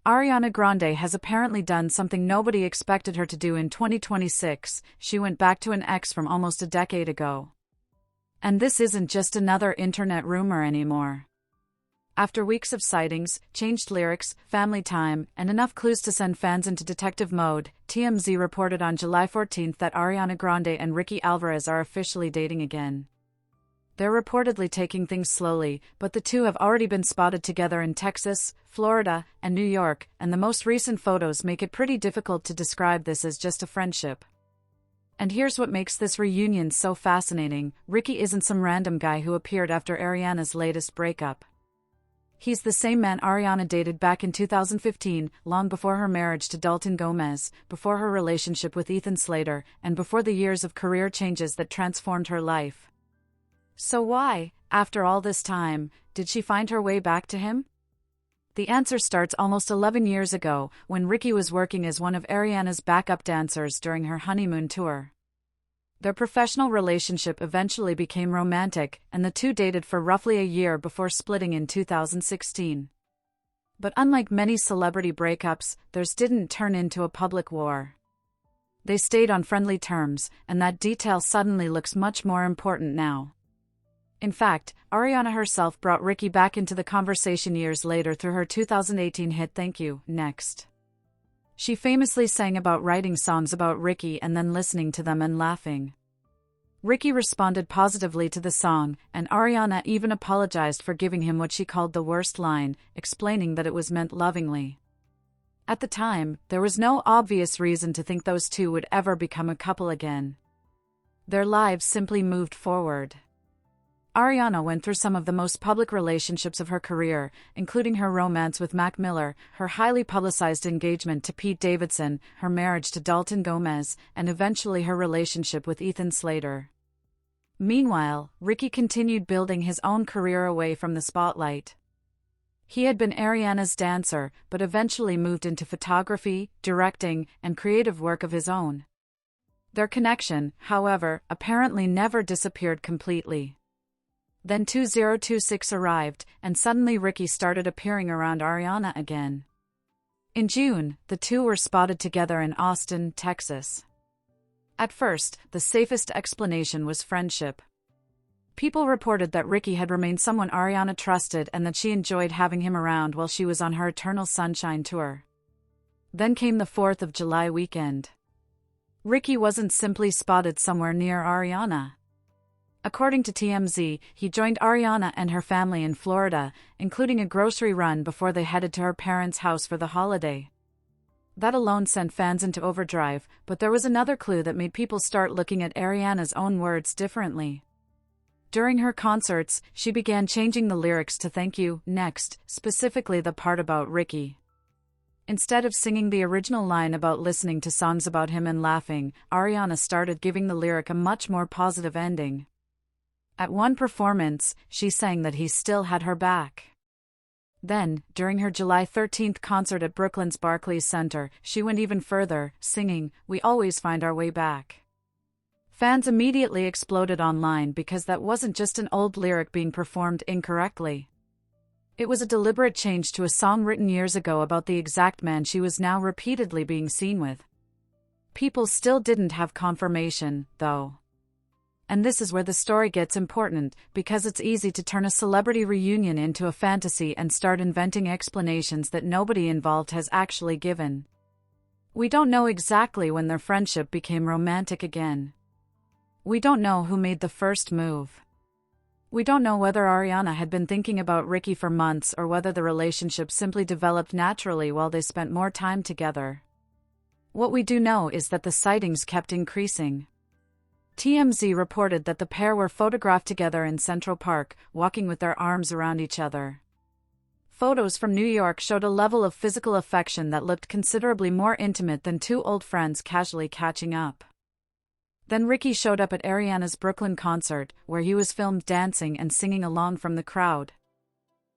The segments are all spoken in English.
Ariana Grande has apparently done something nobody expected her to do in 2026. She went back to an ex from almost a decade ago. And this isn't just another internet rumor anymore. After weeks of sightings, changed lyrics, family time, and enough clues to send fans into detective mode, TMZ reported on July 14 that Ariana Grande and Ricky Alvarez are officially dating again. They're reportedly taking things slowly, but the two have already been spotted together in Texas, Florida, and New York, and the most recent photos make it pretty difficult to describe this as just a friendship. And here's what makes this reunion so fascinating: Ricky isn't some random guy who appeared after Ariana's latest breakup. He's the same man Ariana dated back in 2015, long before her marriage to Dalton Gomez, before her relationship with Ethan Slater, and before the years of career changes that transformed her life. So why, after all this time, did she find her way back to him? The answer starts almost 11 years ago, when Ricky was working as one of Ariana's backup dancers during her honeymoon tour. Their professional relationship eventually became romantic, and the two dated for roughly a year before splitting in 2016. But unlike many celebrity breakups, theirs didn't turn into a public war. They stayed on friendly terms, and that detail suddenly looks much more important now. In fact, Ariana herself brought Ricky back into the conversation years later through her 2018 hit Thank You, Next. She famously sang about writing songs about Ricky and then listening to them and laughing. Ricky responded positively to the song, and Ariana even apologized for giving him what she called the worst line, explaining that it was meant lovingly. At the time, there was no obvious reason to think those two would ever become a couple again. Their lives simply moved forward. Ariana went through some of the most public relationships of her career, including her romance with Mac Miller, her highly publicized engagement to Pete Davidson, her marriage to Dalton Gomez, and eventually her relationship with Ethan Slater. Meanwhile, Ricky continued building his own career away from the spotlight. He had been Ariana's dancer, but eventually moved into photography, directing, and creative work of his own. Their connection, however, apparently never disappeared completely. Then 2026 arrived, and suddenly Ricky started appearing around Ariana again. In June, the two were spotted together in Austin, Texas. At first, the safest explanation was friendship. People reported that Ricky had remained someone Ariana trusted and that she enjoyed having him around while she was on her Eternal Sunshine tour. Then came the 4th of July weekend. Ricky wasn't simply spotted somewhere near Ariana. According to TMZ, he joined Ariana and her family in Florida, including a grocery run before they headed to her parents' house for the holiday. That alone sent fans into overdrive, but there was another clue that made people start looking at Ariana's own words differently. During her concerts, she began changing the lyrics to Thank You, Next, specifically the part about Ricky. Instead of singing the original line about listening to songs about him and laughing, Ariana started giving the lyric a much more positive ending. At one performance, she sang that he still had her back. Then, during her July 13th concert at Brooklyn's Barclays Center, she went even further, singing, We Always Find Our Way Back. Fans immediately exploded online because that wasn't just an old lyric being performed incorrectly. It was a deliberate change to a song written years ago about the exact man she was now repeatedly being seen with. People still didn't have confirmation, though. And this is where the story gets important, because it's easy to turn a celebrity reunion into a fantasy and start inventing explanations that nobody involved has actually given. We don't know exactly when their friendship became romantic again. We don't know who made the first move. We don't know whether Ariana had been thinking about Ricky for months or whether the relationship simply developed naturally while they spent more time together. What we do know is that the sightings kept increasing. TMZ reported that the pair were photographed together in Central Park, walking with their arms around each other. Photos from New York showed a level of physical affection that looked considerably more intimate than two old friends casually catching up. Then Ricky showed up at Ariana's Brooklyn concert, where he was filmed dancing and singing along from the crowd.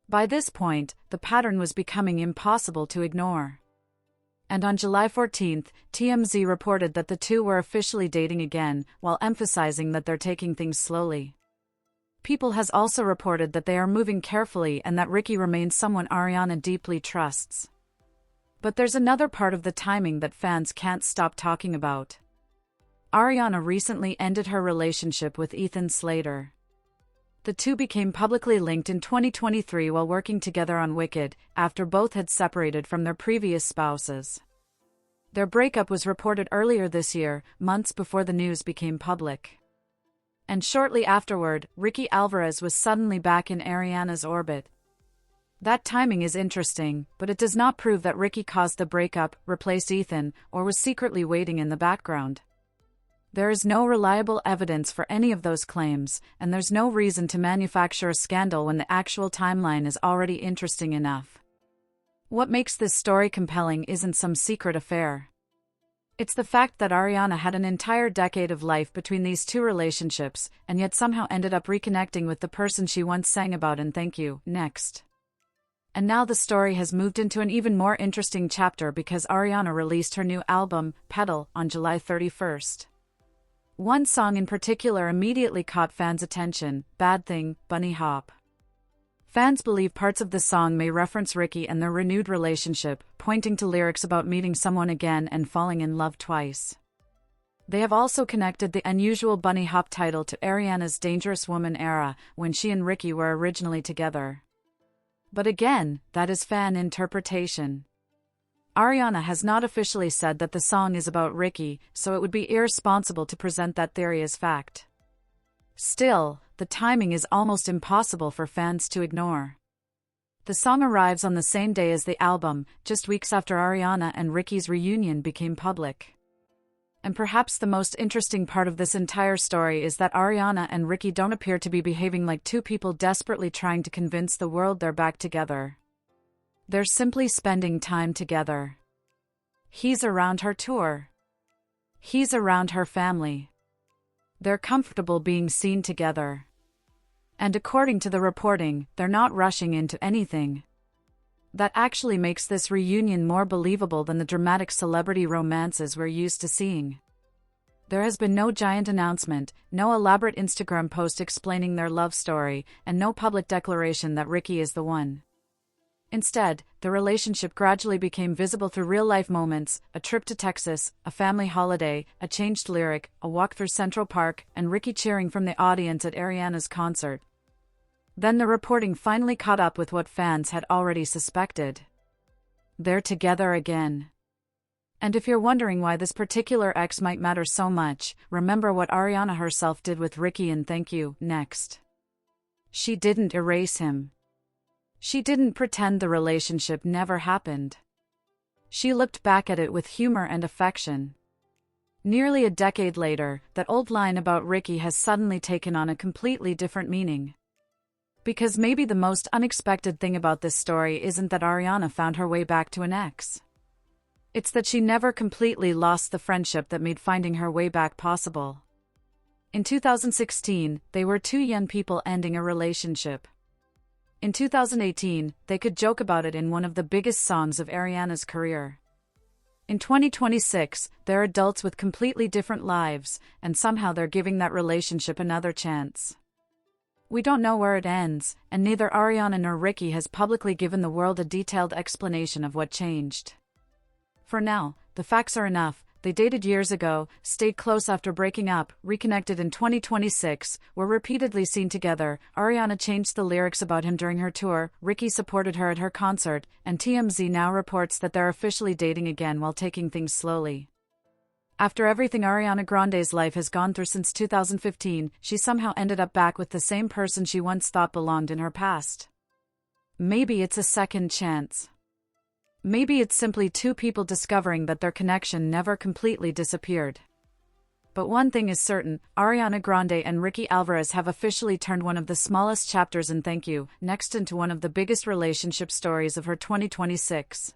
By this point, the pattern was becoming impossible to ignore. And on July 14th, TMZ reported that the two were officially dating again, while emphasizing that they're taking things slowly. People has also reported that they are moving carefully and that Ricky remains someone Ariana deeply trusts. But there's another part of the timing that fans can't stop talking about. Ariana recently ended her relationship with Ethan Slater. The two became publicly linked in 2023 while working together on Wicked, after both had separated from their previous spouses. Their breakup was reported earlier this year, months before the news became public. And shortly afterward, Ricky Alvarez was suddenly back in Ariana's orbit. That timing is interesting, but it does not prove that Ricky caused the breakup, replaced Ethan, or was secretly waiting in the background. There is no reliable evidence for any of those claims, and there's no reason to manufacture a scandal when the actual timeline is already interesting enough. What makes this story compelling isn't some secret affair. It's the fact that Ariana had an entire decade of life between these two relationships, and yet somehow ended up reconnecting with the person she once sang about in Thank You, Next. And now the story has moved into an even more interesting chapter because Ariana released her new album, Petal, on July 31st. One song in particular immediately caught fans' attention, Bad Thing, Bunny Hop. Fans believe parts of the song may reference Ricky and their renewed relationship, pointing to lyrics about meeting someone again and falling in love twice. They have also connected the unusual Bunny Hop title to Ariana's Dangerous Woman era, when she and Ricky were originally together. But again, that is fan interpretation. Ariana has not officially said that the song is about Ricky, so it would be irresponsible to present that theory as fact. Still, the timing is almost impossible for fans to ignore. The song arrives on the same day as the album, just weeks after Ariana and Ricky's reunion became public. And perhaps the most interesting part of this entire story is that Ariana and Ricky don't appear to be behaving like two people desperately trying to convince the world they're back together. They're simply spending time together. He's around her tour. He's around her family. They're comfortable being seen together. And according to the reporting, they're not rushing into anything. That actually makes this reunion more believable than the dramatic celebrity romances we're used to seeing. There has been no giant announcement, no elaborate Instagram post explaining their love story, and no public declaration that Ricky is the one. Instead, the relationship gradually became visible through real-life moments, a trip to Texas, a family holiday, a changed lyric, a walk through Central Park, and Ricky cheering from the audience at Ariana's concert. Then the reporting finally caught up with what fans had already suspected. They're together again. And if you're wondering why this particular ex might matter so much, remember what Ariana herself did with Ricky in Thank You, Next. She didn't erase him. She didn't pretend the relationship never happened. She looked back at it with humor and affection. Nearly a decade later, that old line about Ricky has suddenly taken on a completely different meaning. Because maybe the most unexpected thing about this story isn't that Ariana found her way back to an ex. It's that she never completely lost the friendship that made finding her way back possible. In 2016, they were two young people ending a relationship. In 2018, they could joke about it in one of the biggest songs of Ariana's career. In 2026, they're adults with completely different lives, and somehow they're giving that relationship another chance. We don't know where it ends, and neither Ariana nor Ricky has publicly given the world a detailed explanation of what changed. For now, the facts are enough. They dated years ago, stayed close after breaking up, reconnected in 2026, were repeatedly seen together. Ariana changed the lyrics about him during her tour, Ricky supported her at her concert, and TMZ now reports that they're officially dating again while taking things slowly. After everything Ariana Grande's life has gone through since 2015, she somehow ended up back with the same person she once thought belonged in her past. Maybe it's a second chance. Maybe it's simply two people discovering that their connection never completely disappeared. But one thing is certain, Ariana Grande and Ricky Alvarez have officially turned one of the smallest chapters in Thank You, Next into one of the biggest relationship stories of her 2026.